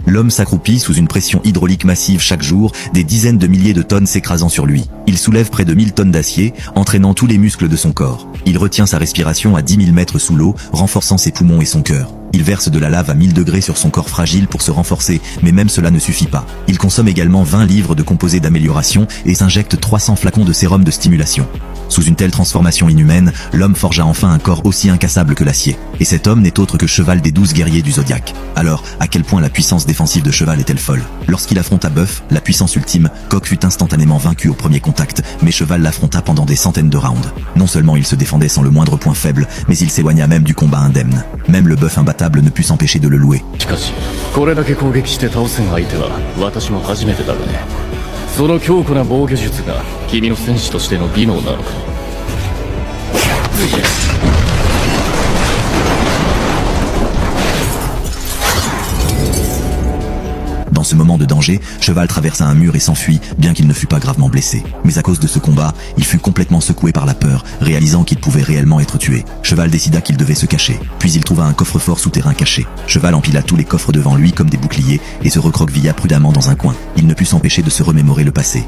L'homme s'accroupit sous une pression hydraulique massive chaque jour, des dizaines de milliers de tonnes s'écrasant sur lui. Il soulève près de 1000 tonnes d'acier, entraînant tous les muscles de son corps. Il retient sa respiration à 10 000 mètres sous l'eau, renforçant ses poumons et son cœur. Il verse de la lave à 1000 degrés sur son corps fragile pour se renforcer, mais même cela ne suffit pas. Il consomme également 20 livres de composés d'amélioration et s'injecte 300 flacons de sérum de stimulation. Sous une telle transformation inhumaine, l'homme forgea enfin un corps aussi incassable que l'acier. Et cet homme n'est autre que Cheval des 12 guerriers du Zodiaque. Alors, à quel point la puissance défensive de Cheval est-elle folle? Lorsqu'il affronta Buff, la puissance ultime, Coq fut instantanément vaincu au premier contact, mais Cheval l'affronta pendant des centaines de rounds. Non seulement il se défendait sans le moindre point faible, mais il s'éloigna même du combat indemne. Même le Buff imbattable ne put s'empêcher de le louer. しかしこれだけ攻撃して倒せん相手は私も初めてだがね。その強固な防御術が君の戦士としての技能なのか。Dans ce moment de danger, Cheval traversa un mur et s'enfuit, bien qu'il ne fût pas gravement blessé. Mais à cause de ce combat, il fut complètement secoué par la peur, réalisant qu'il pouvait réellement être tué. Cheval décida qu'il devait se cacher. Puis il trouva un coffre-fort souterrain caché. Cheval empila tous les coffres devant lui comme des boucliers et se recroquevilla prudemment dans un coin. Il ne put s'empêcher de se remémorer le passé.